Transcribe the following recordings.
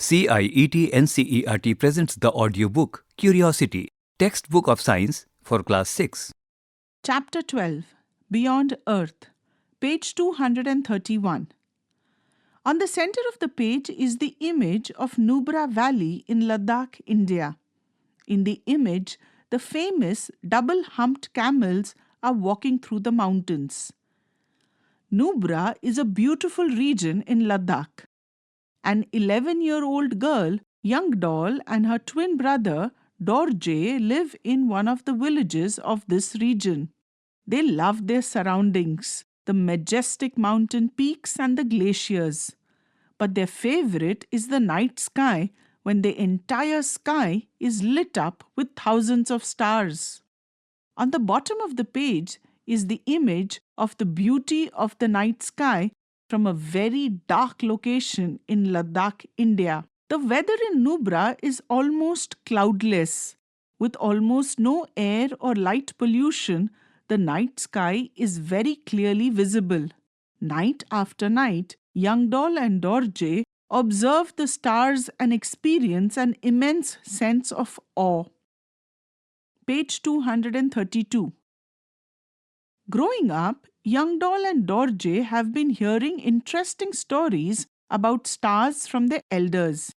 CIET NCERT presents the audiobook Curiosity, Textbook of Science for Class 6. Chapter 12, Beyond Earth, page 231. On the center of the page is the image of Nubra Valley in Ladakh, India. In the image, the famous double-humped camels are walking through the mountains. Nubra is a beautiful region in Ladakh. An 11-year-old girl, Young Doll, and her twin brother, Dorje, live in one of the villages of this region. They love their surroundings, the majestic mountain peaks and the glaciers. But their favorite is the night sky, when the entire sky is lit up with thousands of stars. On the bottom of the page is the image of the beauty of the night sky from a very dark location in Ladakh, India. The weather in Nubra is almost cloudless. With almost no air or light pollution, the night sky is very clearly visible. Night after night, Young Doll and Dorje observe the stars and experience an immense sense of awe. Page 232. Growing up, Young Doll and Dorje have been hearing interesting stories about stars from their elders.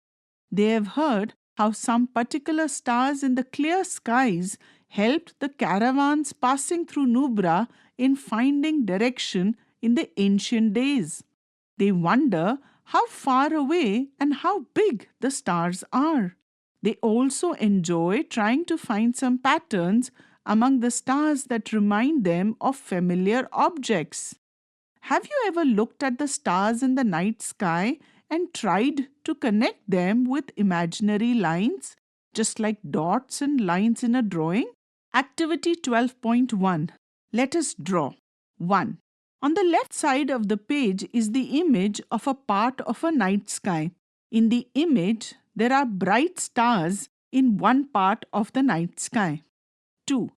They have heard how some particular stars in the clear skies helped the caravans passing through Nubra in finding direction in the ancient days. They wonder how far away and how big the stars are. They also enjoy trying to find some patterns among the stars that remind them of familiar objects. Have you ever looked at the stars in the night sky and tried to connect them with imaginary lines, just like dots and lines in a drawing? Activity 12.1. Let us draw. 1. On the left side of the page is the image of a part of a night sky. In the image, there are bright stars in one part of the night sky. 2.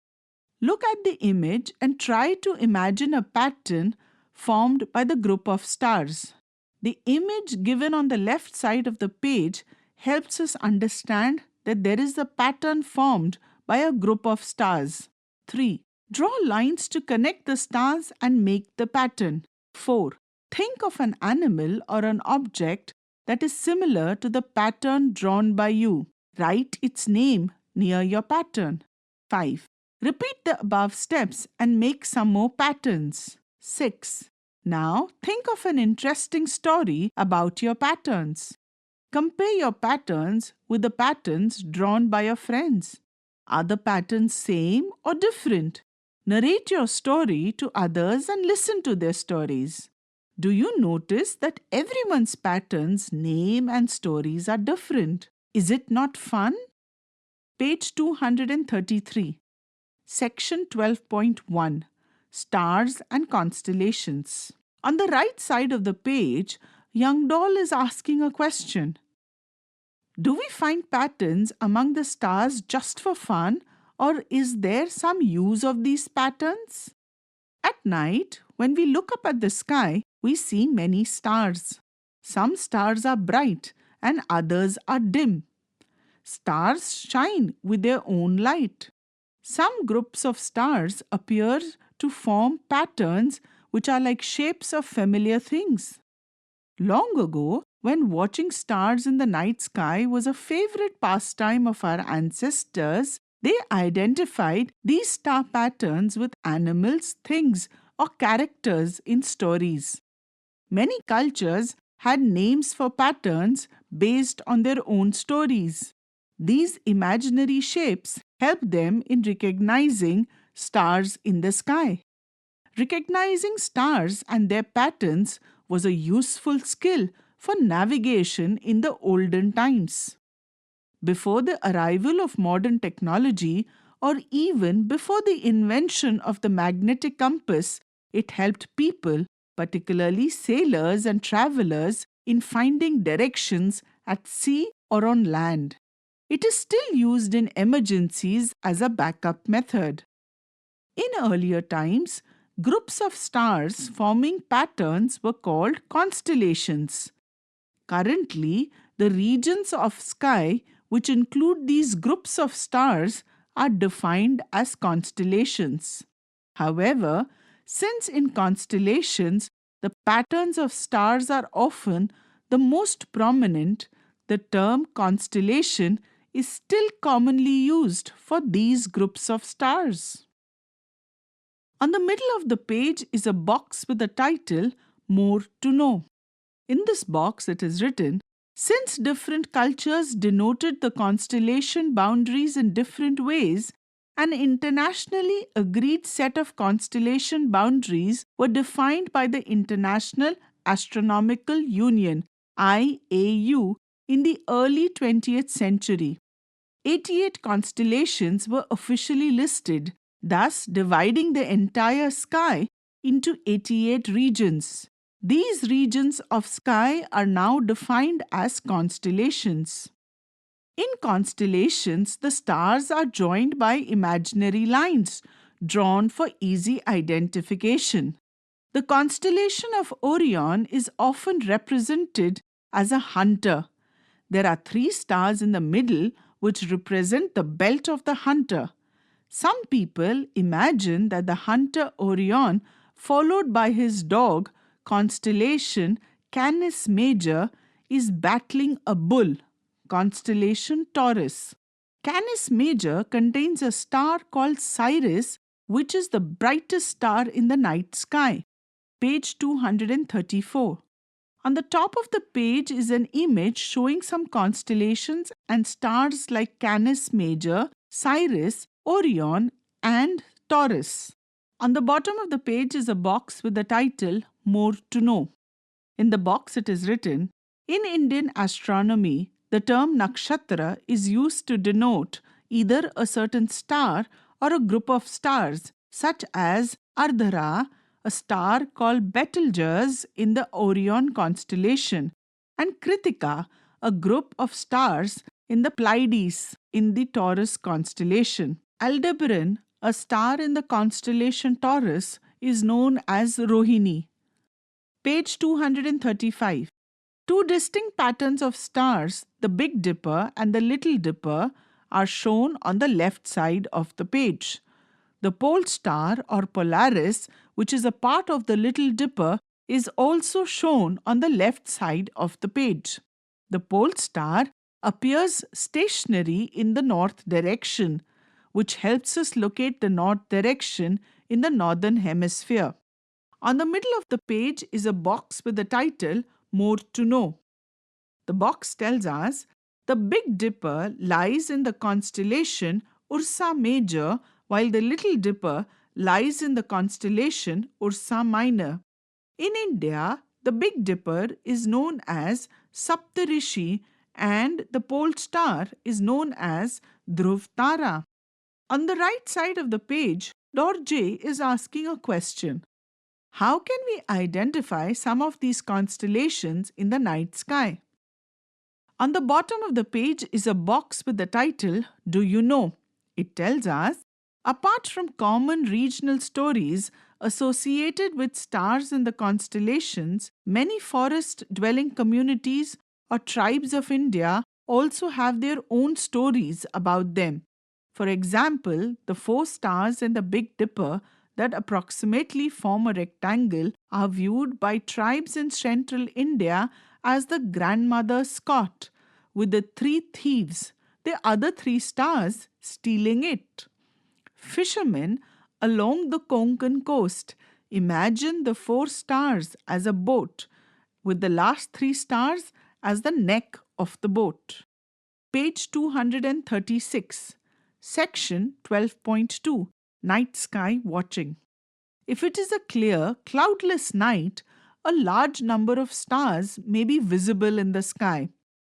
Look at the image and try to imagine a pattern formed by the group of stars. The image given on the left side of the page helps us understand that there is a pattern formed by a group of stars. 3. Draw lines to connect the stars and make the pattern. 4. Think of an animal or an object that is similar to the pattern drawn by you. Write its name near your pattern. 5. Repeat the above steps and make some more patterns. 6. Now think of an interesting story about your patterns. Compare your patterns with the patterns drawn by your friends. Are the patterns same or different? Narrate your story to others and listen to their stories. Do you notice that everyone's patterns, name and stories are different? Is it not fun? Page 233. Section 12.1. Stars and Constellations. On the right side of the page, Young Doll is asking a question. Do we find patterns among the stars just for fun, or is there some use of these patterns? At night, when we look up at the sky, we see many stars. Some stars are bright and others are dim. Stars shine with their own light. Some groups of stars appear to form patterns which are like shapes of familiar things. Long ago, when watching stars in the night sky was a favorite pastime of our ancestors, they identified these star patterns with animals, things, or characters in stories. Many cultures had names for patterns based on their own stories. These imaginary shapes help them in recognizing stars in the sky. Recognizing stars and their patterns was a useful skill for navigation in the olden times. Before the arrival of modern technology, or even before the invention of the magnetic compass, it helped people, particularly sailors and travelers, in finding directions at sea or on land. It is still used in emergencies as a backup method. In earlier times, groups of stars forming patterns were called constellations. Currently, The regions of sky which include these groups of stars are defined as constellations. However, since in constellations the patterns of stars are often the most prominent, the term constellation is still commonly used for these groups of stars. On the middle of the page is a box with the title More to Know. In this box, it is written, since different cultures denoted the constellation boundaries in different ways, an internationally agreed set of constellation boundaries were defined by the International Astronomical Union (IAU) in the early 20th century. 88 constellations were officially listed, thus dividing the entire sky into 88 regions. These regions of sky are now defined as constellations. In constellations, the stars are joined by imaginary lines drawn for easy identification. The constellation of Orion is often represented as a hunter. There are 3 stars in the middle which represent the belt of the hunter. Some people imagine that the hunter Orion, followed by his dog, constellation Canis Major, is battling a bull, constellation Taurus. Canis Major contains a star called Sirius, which is the brightest star in the night sky. Page 234. On the top of the page is an image showing some constellations and stars like Canis Major, Sirius, Orion, and Taurus. On the bottom of the page is a box with the title More to Know. In the box it is written, in Indian astronomy, the term nakshatra is used to denote either a certain star or a group of stars, such as Ardhara, a star called Betelgeuse in the Orion constellation, and Kritika, a group of stars in the Pleiades in the Taurus constellation. Aldebaran, a star in the constellation Taurus, is known as Rohini. Page 235. Two distinct patterns of stars, the Big Dipper and the Little Dipper, are shown on the left side of the page. The pole star or Polaris, which is a part of the Little Dipper, is also shown on the left side of the page. The pole star appears stationary in the north direction, which helps us locate the north direction in the northern hemisphere. On the middle of the page is a box with the title More to Know. The box tells us the Big Dipper lies in the constellation Ursa Major, while the Little Dipper lies in the constellation Ursa Minor. In India, the Big Dipper is known as Saptarishi and the pole star is known as Dhruv Tara. On the right side of the page, Dorje is asking a question. How can we identify some of these constellations in the night sky? On the bottom of the page is a box with the title, Do You Know? It tells us, apart from common regional stories associated with stars in the constellations, many forest-dwelling communities or tribes of India also have their own stories about them. For example, the 4 stars in the Big Dipper that approximately form a rectangle are viewed by tribes in central India as the grandmother Scott, with the 3 thieves, the other 3 stars, stealing it. Fishermen along the Konkan coast imagine the 4 stars as a boat, with the last 3 stars as the neck of the boat. Page 236, Section 12.2, Night Sky Watching. If it is a clear, cloudless night, a large number of stars may be visible in the sky.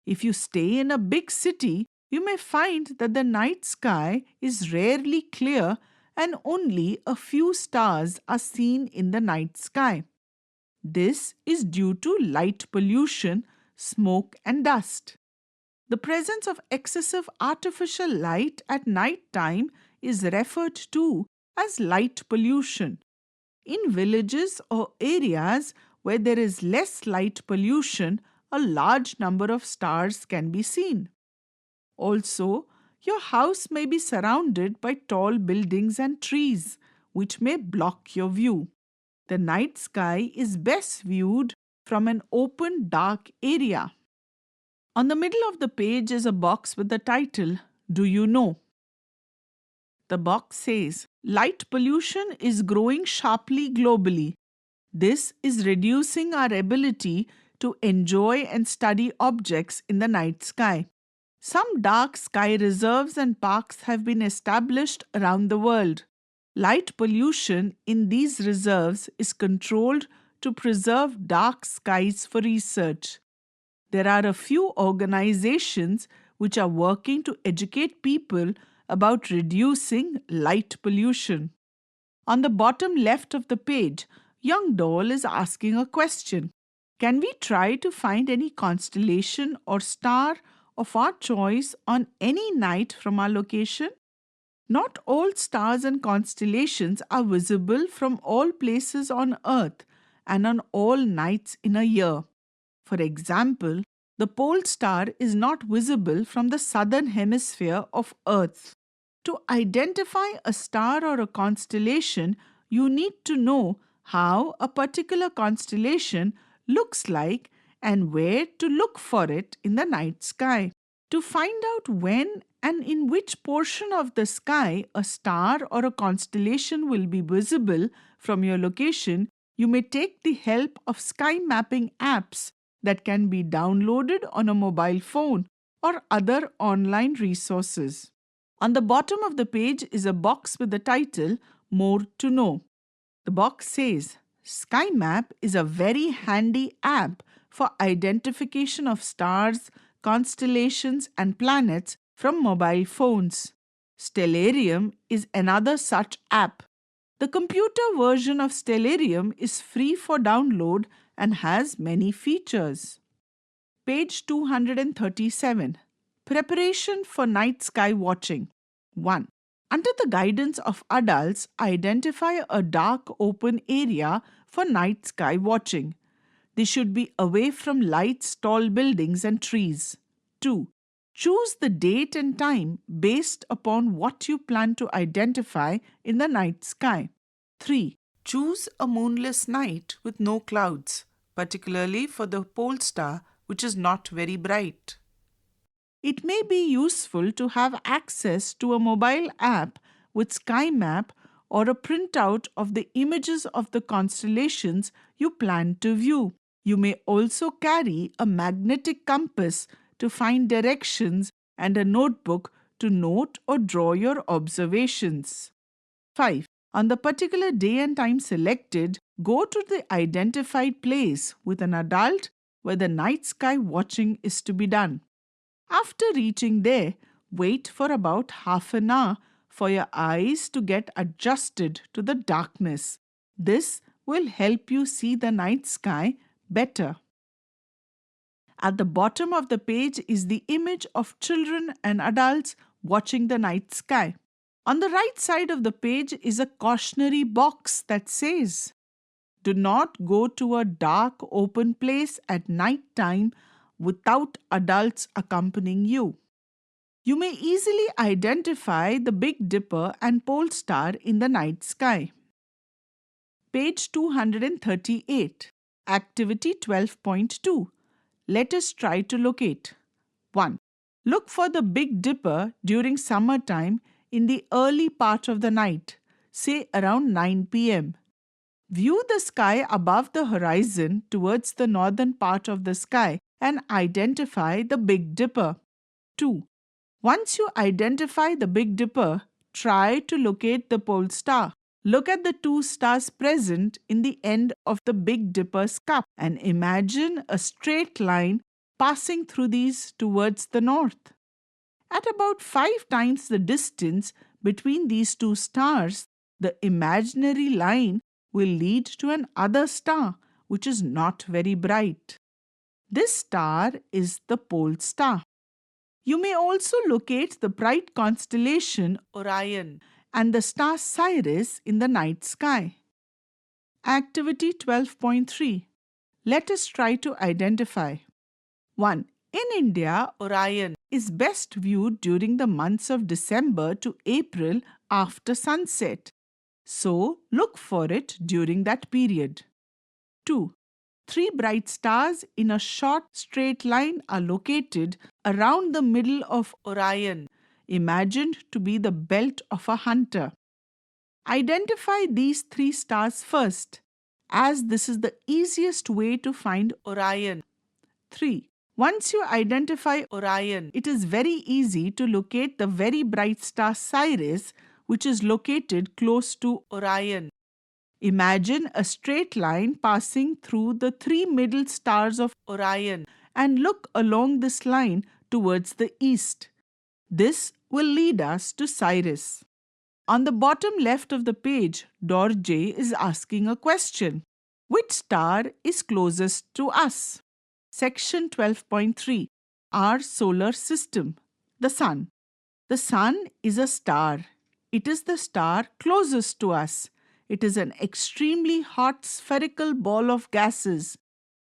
If you stay in a big city, you may find that the night sky is rarely clear and only a few stars are seen in the night sky. This is due to light pollution, smoke and dust. The presence of excessive artificial light at night time is referred to as light pollution. In villages or areas where there is less light pollution, a large number of stars can be seen. Also, your house may be surrounded by tall buildings and trees, which may block your view. The night sky is best viewed from an open, dark area. On the middle of the page is a box with the title, Do You Know? The box says, Light pollution is growing sharply globally. This is reducing our ability to enjoy and study objects in the night sky. Some dark sky reserves and parks have been established around the world. Light pollution in these reserves is controlled to preserve dark skies for research. There are a few organizations which are working to educate people about reducing light pollution. On the bottom left of the page, young Dole is asking a question. Can we try to find any constellation or star of our choice on any night from our location? Not all stars and constellations are visible from all places on Earth and on all nights in a year. For example, the pole star is not visible from the southern hemisphere of Earth. To identify a star or a constellation, you need to know how a particular constellation looks like and where to look for it in the night sky. To find out when and in which portion of the sky a star or a constellation will be visible from your location, you may take the help of sky mapping apps that can be downloaded on a mobile phone or other online resources. On the bottom of the page is a box with the title More to Know. The box says, Sky Map is a very handy app for identification of stars, constellations, and planets from mobile phones. Stellarium is another such app. The computer version of Stellarium is free for download and has many features. Page 237. Preparation for night sky watching. 1. Under the guidance of adults, identify a dark open area for night sky watching. They should be away from lights, tall buildings, and trees. 2. Choose the date and time based upon what you plan to identify in the night sky. 3. Choose a moonless night with no clouds, particularly for the pole star, which is not very bright. It may be useful to have access to a mobile app with Sky Map or a printout of the images of the constellations you plan to view. You may also carry a magnetic compass to find directions and a notebook to note or draw your observations. 5. On the particular day and time selected, go to the identified place with an adult where the night sky watching is to be done. After reaching there, wait for about half an hour for your eyes to get adjusted to the darkness. This will help you see the night sky better. At the bottom of the page is the image of children and adults watching the night sky. On the right side of the page is a cautionary box that says, Do not go to a dark open place at night time without adults accompanying you. You may easily identify the Big Dipper and Pole Star in the night sky. Page 238. Activity 12.2. Let us try to locate. 1. Look for the Big Dipper during summertime in the early part of the night, say around 9 p.m. View the sky above the horizon towards the northern part of the sky and identify the Big Dipper. 2. Once you identify the Big Dipper, try to locate the pole star. Look at the two stars present in the end of the Big Dipper's cup and imagine a straight line passing through these towards the north. At about 5 times the distance between these two stars, the imaginary line will lead to another star, which is not very bright. This star is the pole star. You may also locate the bright constellation Orion and the star Sirius in the night sky. Activity 12.3. Let us try to identify. 1. In India, Orion is best viewed during the months of December to April after sunset. So, look for it during that period. 2. Three bright stars in a short straight line are located around the middle of Orion, imagined to be the belt of a hunter. Identify these three stars first, as this is the easiest way to find Orion. 3. Once you identify Orion, it is very easy to locate the very bright star Sirius, which is located close to Orion. Imagine a straight line passing through the three middle stars of Orion and look along this line towards the east. This will lead us to Sirius. On the bottom left of the page, Dorje is asking a question. Which star is closest to us? Section 12.3. Our solar system. The Sun. The Sun is a star. It is the star closest to us. It is an extremely hot spherical ball of gases.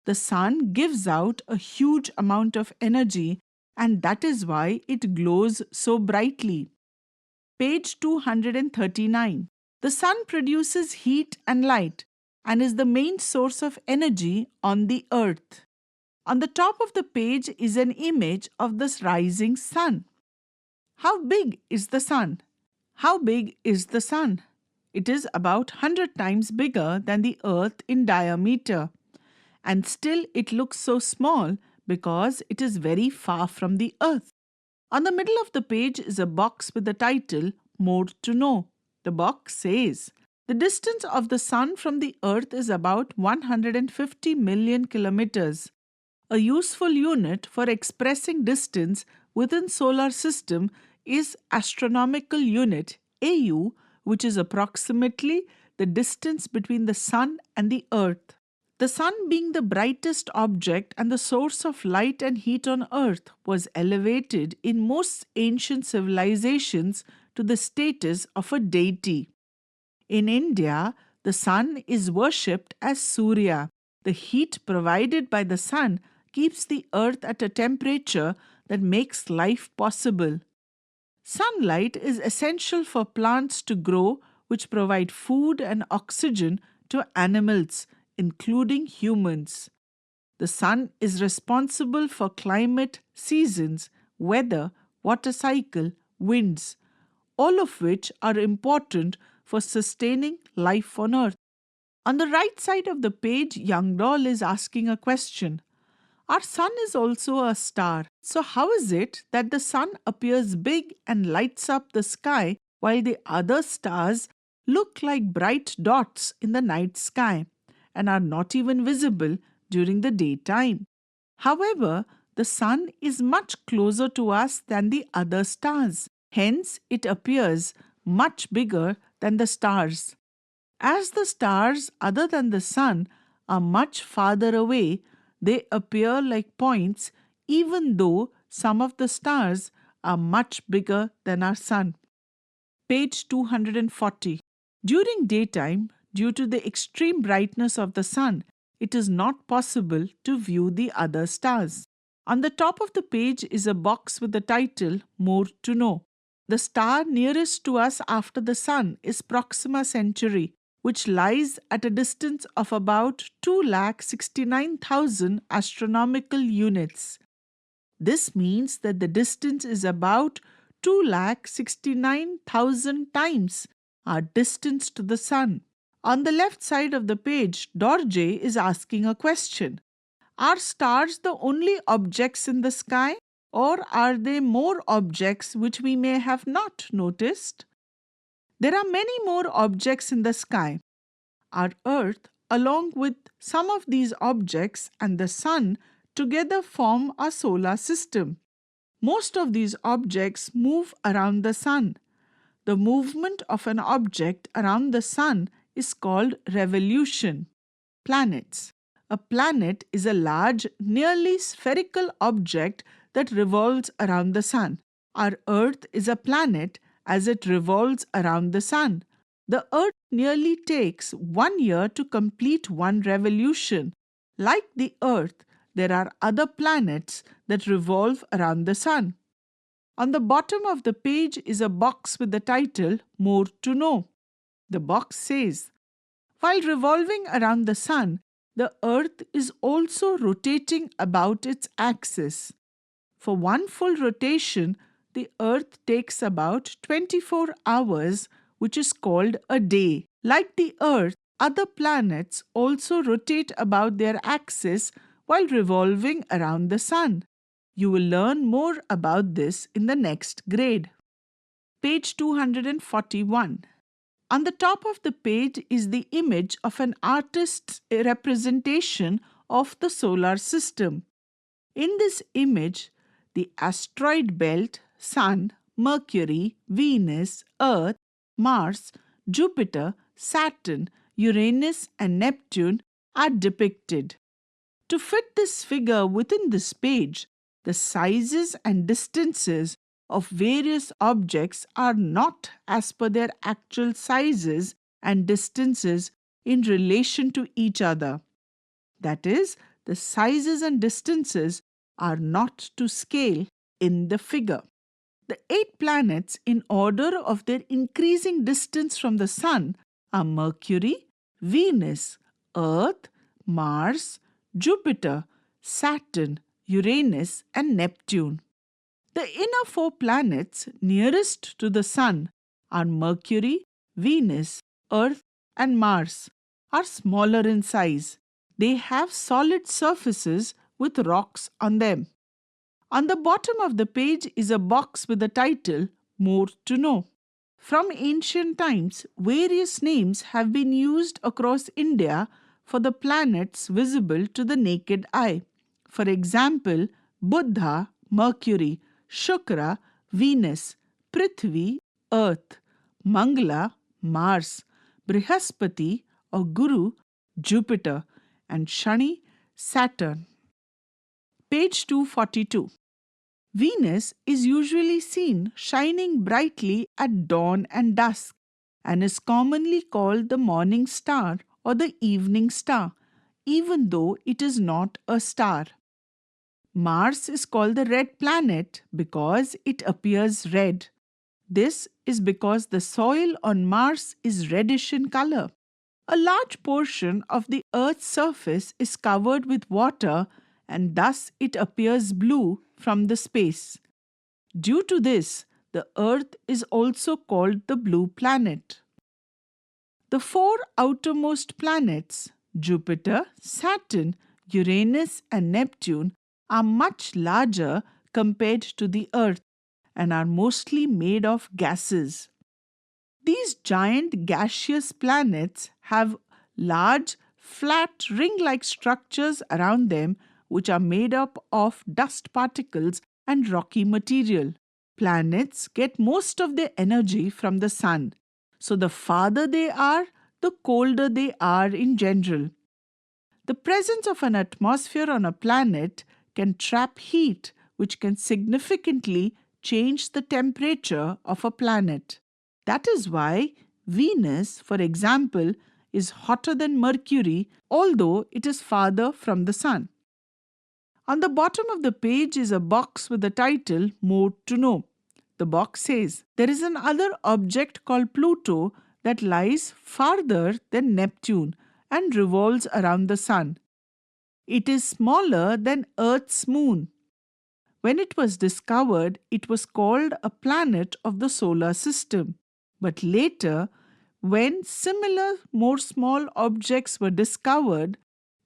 The Sun gives out a huge amount of energy, and that is why it glows so brightly. Page 239. The Sun produces heat and light and is the main source of energy on the Earth. On the top of the page is an image of this rising sun. How big is the Sun? How big is the Sun? It is about 100 times bigger than the Earth in diameter. And still it looks so small because it is very far from the Earth. On the middle of the page is a box with the title, More to Know. The box says, the distance of the Sun from the Earth is about 150 million kilometers. A useful unit for expressing distance within solar system is astronomical unit, AU, which is approximately the distance between the Sun and the Earth. The Sun, being the brightest object and the source of light and heat on Earth, was elevated in most ancient civilizations to the status of a deity. In India, the Sun is worshipped as Surya. The heat provided by the Sun keeps the Earth at a temperature that makes life possible. Sunlight is essential for plants to grow, which provide food and oxygen to animals, including humans. The Sun is responsible for climate, seasons, weather, water cycle, winds, all of which are important for sustaining life on Earth. On the right side of the page, Young Doll is asking a question. Our Sun is also a star. So how is it that the Sun appears big and lights up the sky while the other stars look like bright dots in the night sky and are not even visible during the daytime? However, the Sun is much closer to us than the other stars. Hence, it appears much bigger than the stars. As the stars other than the Sun are much farther away, they appear like points even though some of the stars are much bigger than our Sun. Page 240. During daytime, due to the extreme brightness of the Sun, it is not possible to view the other stars. On the top of the page is a box with the title, More to Know. The star nearest to us after the Sun is Proxima Centauri, which lies at a distance of about 269,000 astronomical units. This means that the distance is about 269,000 times our distance to the Sun. On the left side of the page, Dorje is asking a question. Are stars the only objects in the sky, or are there more objects which we may have not noticed? There are many more objects in the sky. Our Earth, along with some of these objects and the Sun, together form our solar system. Most of these objects move around the Sun. The movement of an object around the Sun is called revolution. Planets. A planet is a large, nearly spherical object that revolves around the Sun. Our Earth is a planet as it revolves around the Sun. The Earth nearly takes 1 year to complete one revolution. Like the Earth, there are other planets that revolve around the Sun. On the bottom of the page is a box with the title More to Know. The box says, while revolving around the Sun, the Earth is also rotating about its axis. For one full rotation, the Earth takes about 24 hours, which is called a day. Like the Earth, other planets also rotate about their axis while revolving around the Sun. You will learn more about this in the next grade. Page 241. On the top of the page is the image of an artist's representation of the solar system. In this image, the asteroid belt, Sun, Mercury, Venus, Earth, Mars, Jupiter, Saturn, Uranus, and Neptune are depicted. To fit this figure within this page, the sizes and distances of various objects are not as per their actual sizes and distances in relation to each other. That is, the sizes and distances are not to scale in the figure. The 8 planets in order of their increasing distance from the Sun are Mercury, Venus, Earth, Mars, Jupiter, Saturn, Uranus, and Neptune. The inner 4 planets nearest to the Sun are Mercury, Venus, Earth, and Mars, are smaller in size. They have solid surfaces with rocks on them. On the bottom of the page is a box with the title More to Know. From ancient times, various names have been used across India for the planets visible to the naked eye. For example, Buddha, Mercury, Shukra, Venus, Prithvi, Earth, Mangala, Mars, Brihaspati or Guru, Jupiter, and Shani, Saturn. Page 242. Venus is usually seen shining brightly at dawn and dusk and is commonly called the morning star or the evening star, even though it is not a star. Mars is called the red planet because it appears red. This is because the soil on Mars is reddish in color. A large portion of the Earth's surface is covered with water and thus it appears blue from the space. Due to this, the Earth is also called the blue planet. The 4 outermost planets, Jupiter, Saturn, Uranus, and Neptune, are much larger compared to the Earth and are mostly made of gases. These giant gaseous planets have large, flat, ring-like structures around them which are made up of dust particles and rocky material. Planets get most of their energy from the Sun. So the farther they are, the colder they are in general. The presence of an atmosphere on a planet can trap heat, which can significantly change the temperature of a planet. That is why Venus, for example, is hotter than Mercury, although it is farther from the Sun. On the bottom of the page is a box with the title More to Know. The box says, there is another object called Pluto that lies farther than Neptune and revolves around the Sun. It is smaller than Earth's moon. When it was discovered, it was called a planet of the solar system. But later, when similar more small objects were discovered,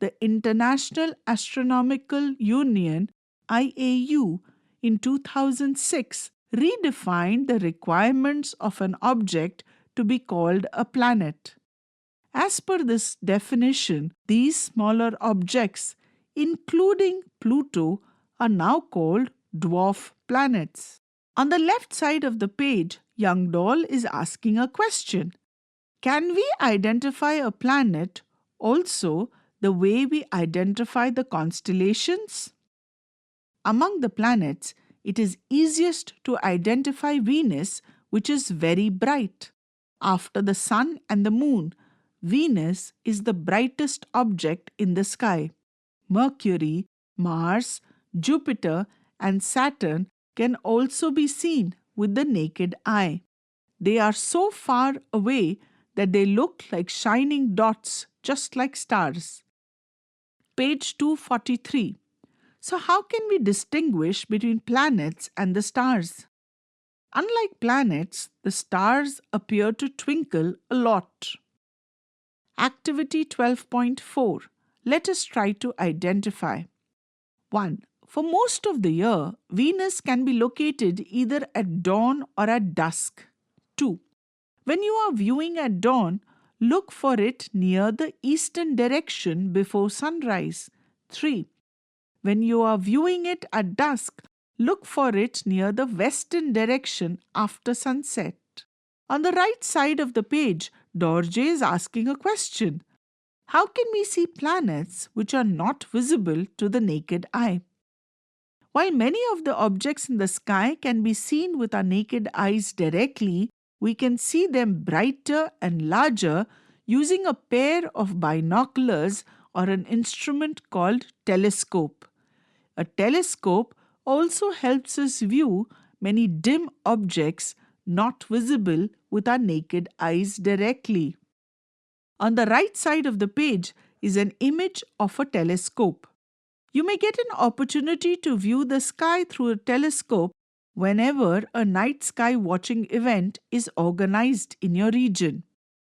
the International Astronomical Union (IAU) in 2006 redefined the requirements of an object to be called a planet. As per this definition, these smaller objects, including Pluto, are now called dwarf planets. On the left side of the page, Young Doll is asking a question. Can we identify a planet also the way we identify the constellations? Among the planets, it is easiest to identify Venus, which is very bright. After the Sun and the Moon, Venus is the brightest object in the sky. Mercury, Mars, Jupiter, and Saturn can also be seen with the naked eye. They are so far away that they look like shining dots, just like stars. Page 243. So, how can we distinguish between planets and the stars? Unlike planets, the stars appear to twinkle a lot. Activity 12.4. Let us try to identify. 1. For most of the year, Venus can be located either at dawn or at dusk. 2. When you are viewing at dawn, look for it near the eastern direction before sunrise. 3. When you are viewing it at dusk, look for it near the western direction after sunset. On the right side of the page, Dorje is asking a question. How can we see planets which are not visible to the naked eye? While many of the objects in the sky can be seen with our naked eyes directly, we can see them brighter and larger using a pair of binoculars or an instrument called telescope. A telescope also helps us view many dim objects not visible with our naked eyes directly. On the right side of the page is an image of a telescope. You may get an opportunity to view the sky through a telescope whenever a night sky watching event is organized in your region.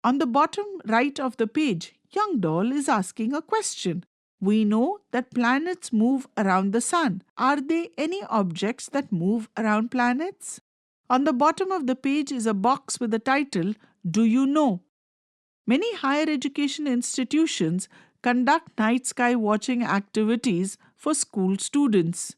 On the bottom right of the page, Young Doll is asking a question. We know that planets move around the sun. Are there any objects that move around planets? On the bottom of the page is a box with the title, Do You Know? Many higher education institutions conduct night sky watching activities for school students.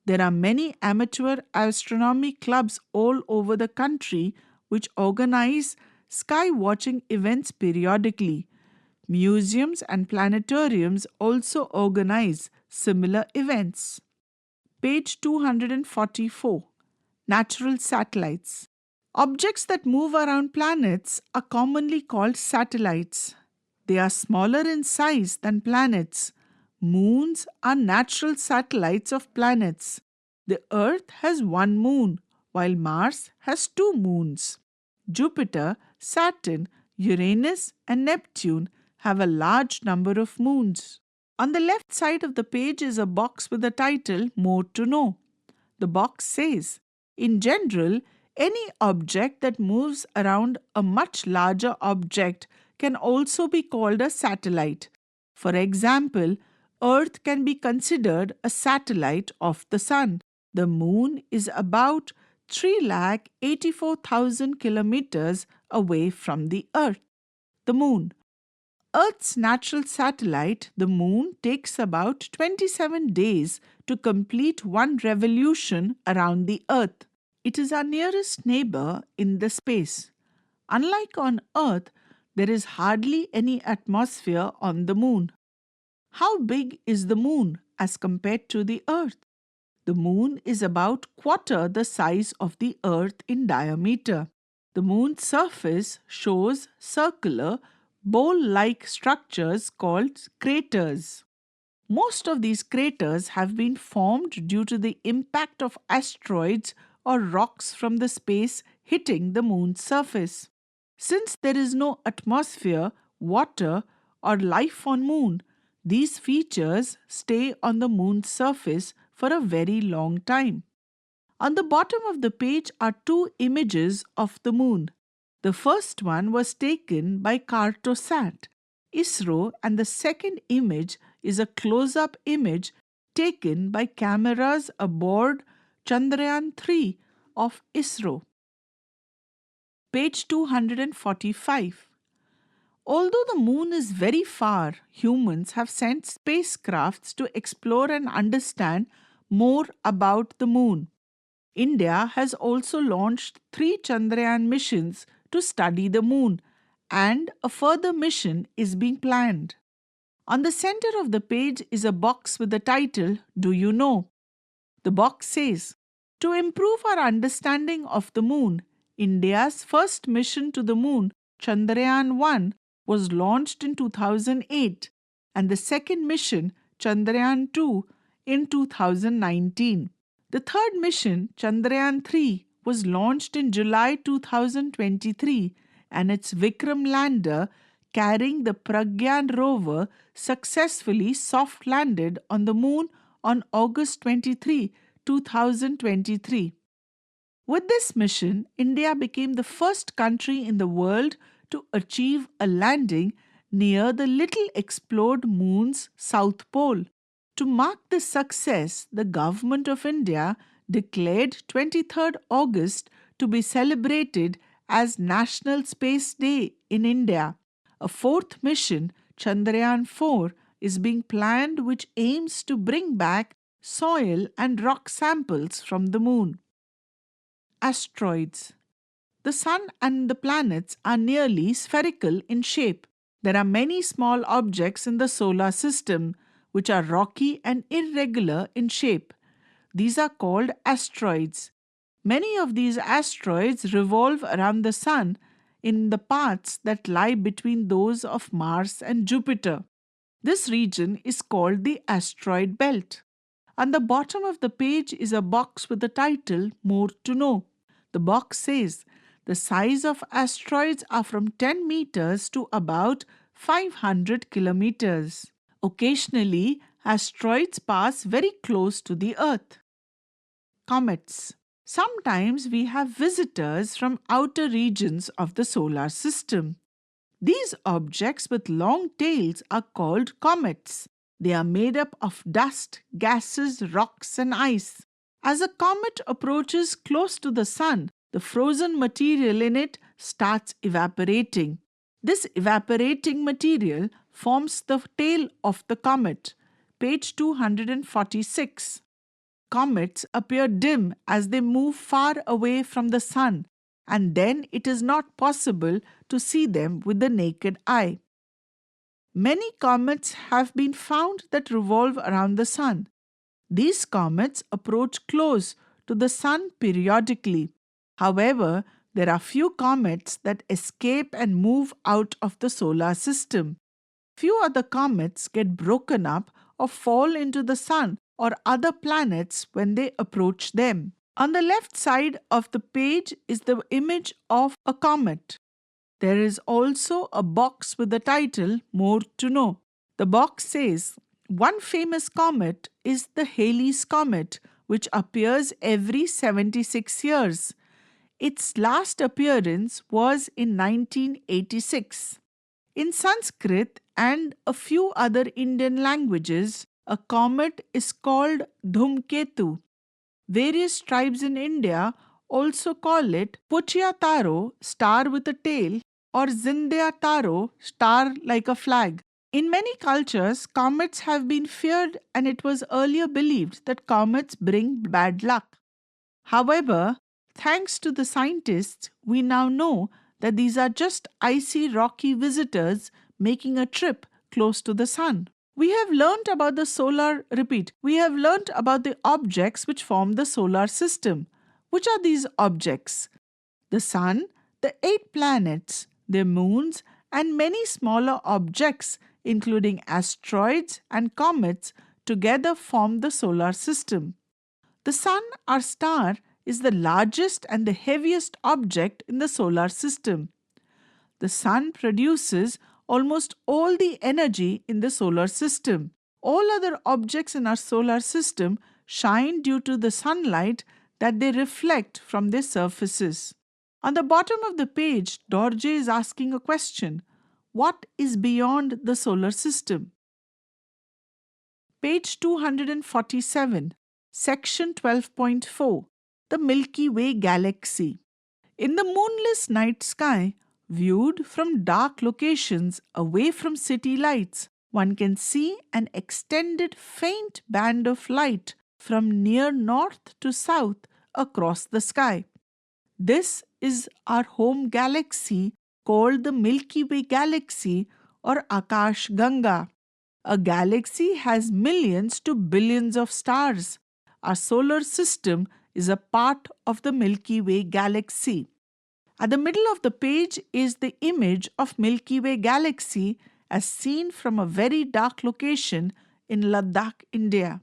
There are many amateur astronomy clubs all over the country which organize sky watching events periodically. Museums and planetariums also organize similar events. Page 244. Natural satellites. Objects that move around planets are commonly called satellites. They are smaller in size than planets. Moons are natural satellites of planets. The Earth has one moon, while Mars has two moons. Jupiter, Saturn, Uranus, and Neptune have a large number of moons. On the left side of the page is a box with the title More to Know. The box says, in general, any object that moves around a much larger object can also be called a satellite. For example, Earth can be considered a satellite of the Sun. The Moon is about 384,000 kilometers away from the Earth. The Moon. Earth's natural satellite, the Moon, takes about 27 days to complete one revolution around the Earth. It is our nearest neighbor in the space. Unlike on Earth, there is hardly any atmosphere on the Moon. How big is the Moon as compared to the Earth? The Moon is about quarter the size of the Earth in diameter. The Moon's surface shows circular, bowl-like structures called craters. Most of these craters have been formed due to the impact of asteroids or rocks from the space hitting the Moon's surface. Since there is no atmosphere, water, or life on Moon, these features stay on the Moon's surface for a very long time. On the bottom of the page are two images of the Moon. The first one was taken by Cartosat, ISRO, and the second image is a close-up image taken by cameras aboard Chandrayaan-3 of ISRO. Page 245. Although the Moon is very far, humans have sent spacecrafts to explore and understand more about the Moon. India has also launched 3 Chandrayaan missions to study the Moon, and a further mission is being planned. On the center of the page is a box with the title, Do You Know? The box says, to improve our understanding of the Moon, India's first mission to the Moon, Chandrayaan-1, was launched in 2008, and the second mission, Chandrayaan-2, in 2019. The third mission, Chandrayaan-3, was launched in July 2023, and its Vikram lander carrying the Pragyan rover successfully soft landed on the moon on August 23, 2023. With this mission, India became the first country in the world to achieve a landing near the little explored moon's south pole. To mark this success, the Government of India declared 23rd August to be celebrated as National Space Day in India. A fourth mission, Chandrayaan-4, is being planned, which aims to bring back soil and rock samples from the moon. Asteroids. The Sun and the planets are nearly spherical in shape. There are many small objects in the solar system which are rocky and irregular in shape. These are called asteroids. Many of these asteroids revolve around the Sun in the paths that lie between those of Mars and Jupiter. This region is called the asteroid belt. On the bottom of the page is a box with the title More to Know. The box says the size of asteroids are from 10 meters to about 500 kilometers. Occasionally, asteroids pass very close to the Earth. Comets. Sometimes we have visitors from outer regions of the solar system. These objects with long tails are called comets. They are made up of dust, gases, rocks, and ice. As a comet approaches close to the Sun, the frozen material in it starts evaporating. This evaporating material forms the tail of the comet. Page 246. Comets appear dim as they move far away from the Sun, and then it is not possible to see them with the naked eye. Many comets have been found that revolve around the Sun. These comets approach close to the Sun periodically. However, there are few comets that escape and move out of the solar system. Few other comets get broken up or fall into the Sun or other planets when they approach them. On the left side of the page is the image of a comet. There is also a box with the title More to Know. The box says, one famous comet is the Halley's Comet, which appears every 76 years. Its last appearance was in 1986. In Sanskrit and a few other Indian languages, a comet is called Dhumketu. Various tribes in India also call it Puchya Taro, star with a tail, or Zindya Taro, star like a flag. In many cultures, comets have been feared, and it was earlier believed that comets bring bad luck. However, thanks to the scientists, we now know that these are just icy rocky visitors making a trip close to the Sun. We have learnt about the objects which form the solar system. Which are these objects? The Sun, the 8 planets, their moons, and many smaller objects, including asteroids and comets, together form the solar system. The Sun, our star, is the largest and the heaviest object in the solar system. The Sun produces almost all the energy in the solar system. All other objects in our solar system shine due to the sunlight that they reflect from their surfaces. On the bottom of the page, Dorje is asking a question. What is beyond the solar system? Page 247, section 12.4, the Milky Way galaxy. In the moonless night sky, viewed from dark locations away from city lights, one can see an extended faint band of light from near north to south across the sky. This is our home galaxy called the Milky Way galaxy or Akash Ganga. A galaxy has millions to billions of stars. Our solar system is a part of the Milky Way galaxy. At the middle of the page is the image of Milky Way galaxy as seen from a very dark location in Ladakh, India.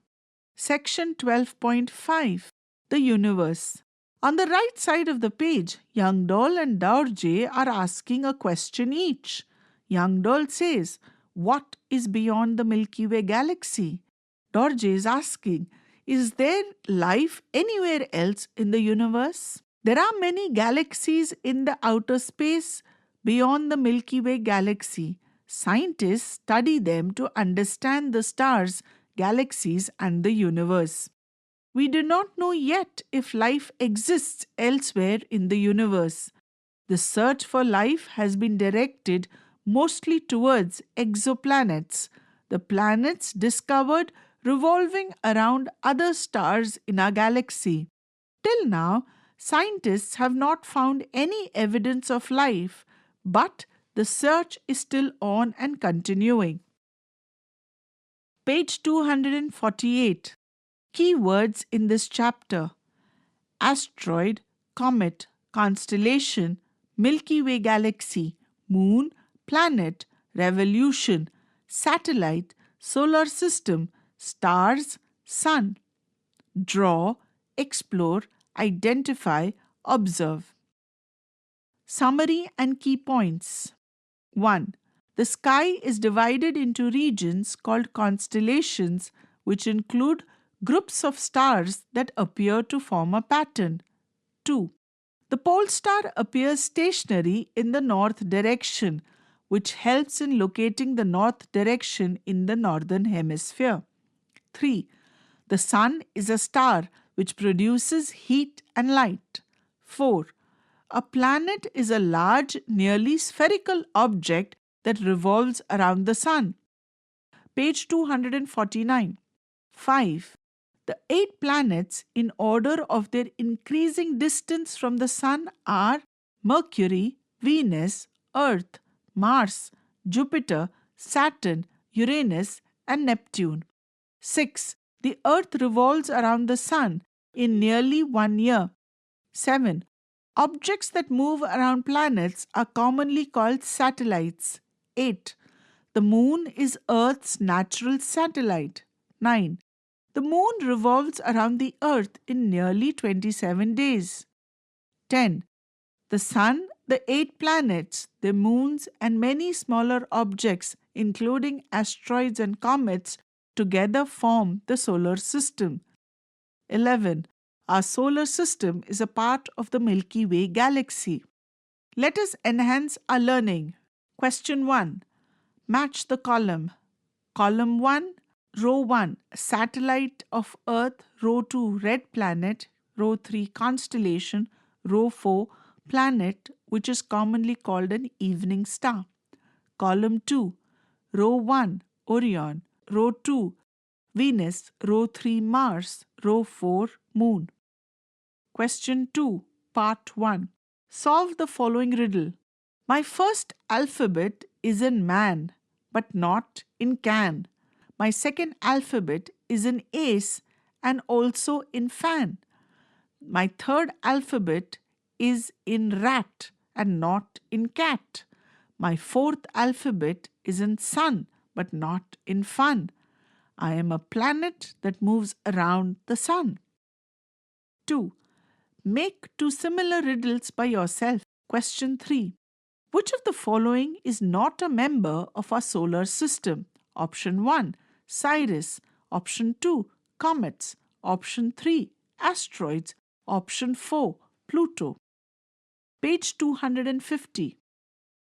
Section 12.5, The Universe. On the right side of the page, Young Doll and Dorje are asking a question each. Young Doll says, "What is beyond the Milky Way galaxy?" Dorje is asking, "Is there life anywhere else in the universe?" There are many galaxies in the outer space beyond the Milky Way galaxy. Scientists study them to understand the stars, galaxies, and the universe. We do not know yet if life exists elsewhere in the universe. The search for life has been directed mostly towards exoplanets, the planets discovered revolving around other stars in our galaxy. Till now, scientists have not found any evidence of life, but the search is still on and continuing. Page 248. Keywords in this chapter: asteroid, comet, constellation, Milky Way galaxy, moon, planet, revolution, satellite, solar system, stars, sun. Draw, explore, identify, observe. Summary and key points. 1. The sky is divided into regions called constellations, which include groups of stars that appear to form a pattern. 2. The pole star appears stationary in the north direction, which helps in locating the north direction in the northern hemisphere. 3. The sun is a star which produces heat and light. 4. A planet is a large, nearly spherical object that revolves around the sun. Page 249. 5. The 8 planets in order of their increasing distance from the sun are Mercury, Venus, Earth, Mars, Jupiter, Saturn, Uranus, and Neptune. 6. The Earth revolves around the sun in nearly 1 year. 7. Objects that move around planets are commonly called satellites. 8. The moon is Earth's natural satellite. 9. The moon revolves around the Earth in nearly 27 days. 10. The sun, the 8 planets, the moons, and many smaller objects, including asteroids and comets, together form the solar system. 11. Our solar system is a part of the Milky Way galaxy. Let us enhance our learning. Question 1. Match the column. Column 1, row 1, satellite of Earth, row 2, red planet, row 3, constellation, row 4, planet, which is commonly called an evening star. Column 2, row 1, Orion, row 2, Venus, row 3, Mars, row 4, moon. Question 2, part 1. Solve the following riddle. My first alphabet is in man, but not in can. My second alphabet is in ace and also in fan. My third alphabet is in rat and not in cat. My fourth alphabet is in sun, but not in fun. I am a planet that moves around the sun. 2. Make 2 similar riddles by yourself. Question 3. Which of the following is not a member of our solar system? Option 1, Sirius. Option 2, comets. Option 3, asteroids. Option 4, Pluto. Page 250.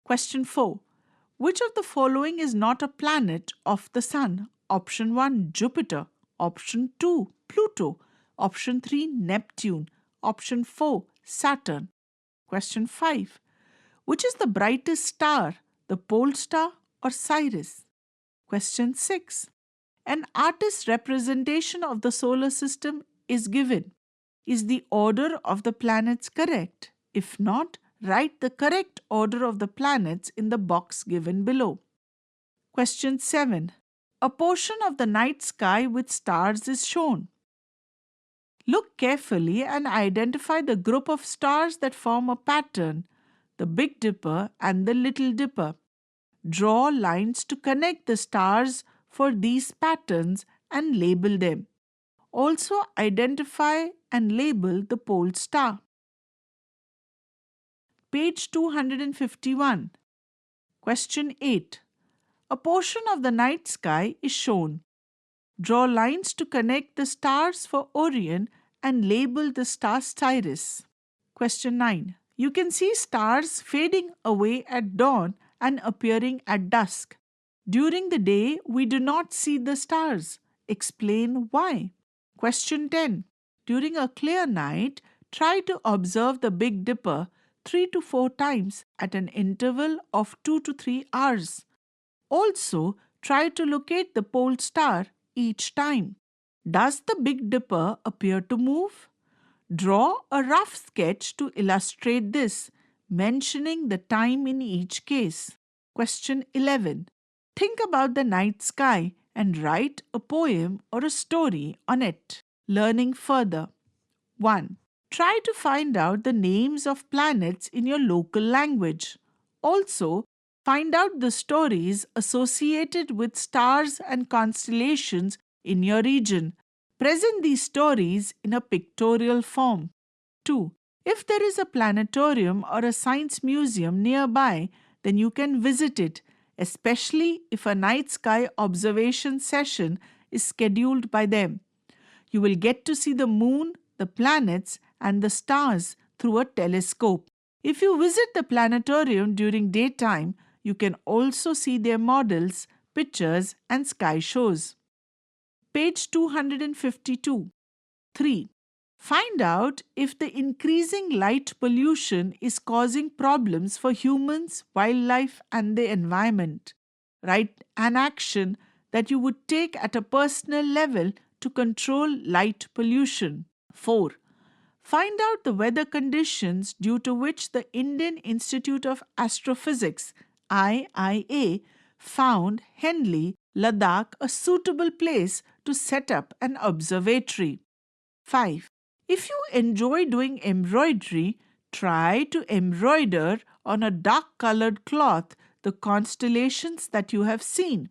Question 4. Which of the following is not a planet of the sun? Option 1, Jupiter. Option 2, Pluto. Option 3, Neptune. Option 4, Saturn. Question 5. Which is the brightest star, the pole star or Sirius? Question 6. An artist's representation of the solar system is given. Is the order of the planets correct? If not, write the correct order of the planets in the box given below. Question 7. A portion of the night sky with stars is shown. Look carefully and identify the group of stars that form a pattern, the Big Dipper and the Little Dipper. Draw lines to connect the stars for these patterns and label them. Also identify and label the pole star. Page 251. Question 8. A portion of the night sky is shown. Draw lines to connect the stars for Orion and label the star Sirius. Question 9. You can see stars fading away at dawn and appearing at dusk. During the day, we do not see the stars. Explain why. Question 10. During a clear night, try to observe the Big Dipper 3 to 4 times at an interval of 2 to 3 hours. Also, try to locate the pole star each time. Does the Big Dipper appear to move? Draw a rough sketch to illustrate this, mentioning the time in each case. Question 11. Think about the night sky and write a poem or a story on it. Learning further. 1. Try to find out the names of planets in your local language. Also, find out the stories associated with stars and constellations in your region. Present these stories in a pictorial form. 2. If there is a planetarium or a science museum nearby, then you can visit it, especially if a night sky observation session is scheduled by them. You will get to see the moon, the planets, and the stars through a telescope. If you visit the planetarium during daytime, you can also see their models, pictures, and sky shows. Page 252. 3. Find out if the increasing light pollution is causing problems for humans, wildlife, and the environment. Write an action that you would take at a personal level to control light pollution. 4. Find out the weather conditions due to which the Indian Institute of Astrophysics (IIA) found Henley, Ladakh a suitable place to set up an observatory. 5. If you enjoy doing embroidery, try to embroider on a dark colored cloth the constellations that you have seen.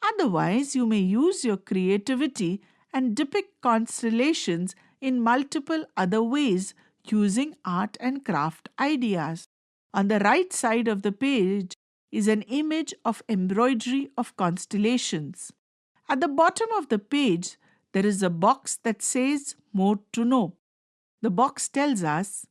Otherwise, you may use your creativity and depict constellations in multiple other ways using art and craft ideas. On the right side of the page is an image of embroidery of constellations. At the bottom of the page, there is a box that says More to Know. The box tells us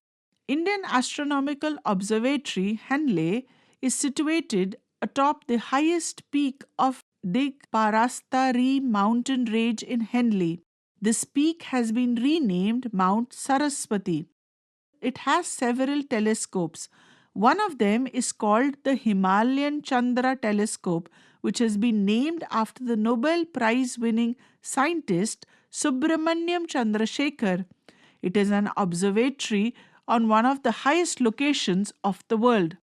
Indian Astronomical Observatory, Henley, is situated atop the highest peak of Digparastari mountain range in Henley. This peak has been renamed Mount Saraswati. It has several telescopes. One of them is called the Himalayan Chandra Telescope, which has been named after the Nobel Prize-winning scientist Subramaniam Chandrasekhar. It is an observatory on one of the highest locations of the world.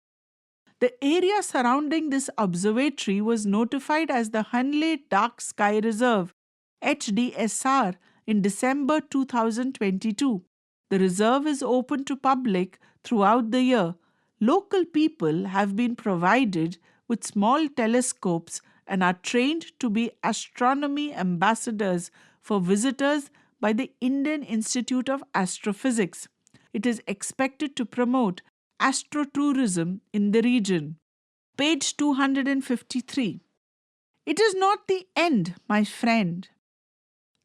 The area surrounding this observatory was notified as the Henley Dark Sky Reserve (HDSR) in December 2022. The reserve is open to public throughout the year. Local people have been provided with small telescopes and are trained to be astronomy ambassadors for visitors by the Indian Institute of Astrophysics. It is expected to promote astrotourism in the region. Page 253. It is not the end, my friend.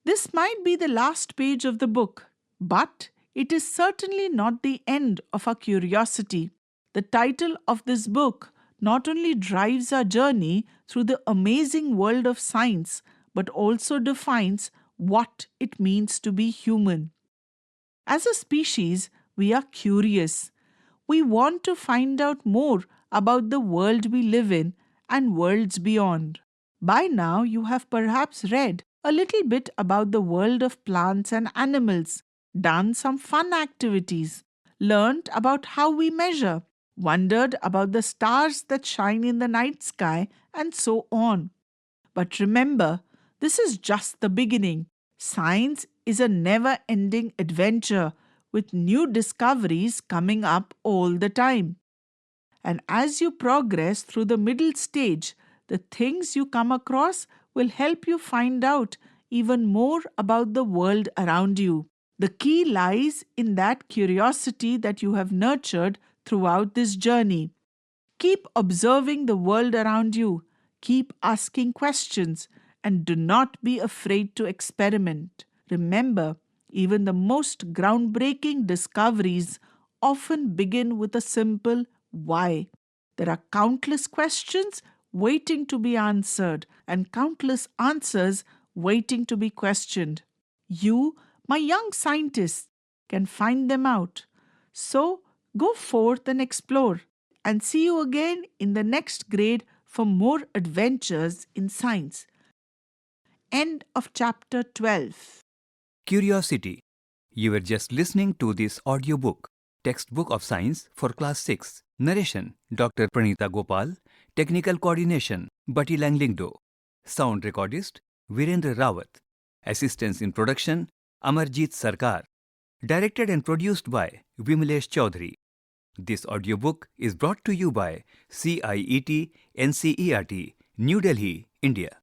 This might be the last page of the book, but it is certainly not the end of our curiosity. The title of this book not only drives our journey through the amazing world of science, but also defines what it means to be human. As a species, we are curious. We want to find out more about the world we live in and worlds beyond. By now, you have perhaps read a little bit about the world of plants and animals, done some fun activities, learned about how we measure, wondered about the stars that shine in the night sky, and so on. But remember, this is just the beginning. Science is a never-ending adventure with new discoveries coming up all the time. And as you progress through the middle stage, the things you come across will help you find out even more about the world around you. The key lies in that curiosity that you have nurtured throughout this journey. Keep observing the world around you, keep asking questions, and do not be afraid to experiment. Remember, even the most groundbreaking discoveries often begin with a simple why. There are countless questions waiting to be answered and countless answers waiting to be questioned. You, my young scientists, can find them out. So go forth and explore, and see you again in the next grade for more adventures in science. End of chapter 12. Curiosity. You were just listening to this audiobook, Textbook of Science for Class 6. Narration Dr. Pranita Gopal. Technical coordination Bati Langlingdo. Sound recordist Virendra Rawat. Assistance in production Amarjeet Sarkar. Directed and produced by Vimalesh Chaudhary. This audiobook is brought to you by CIET NCERT, New Delhi, India.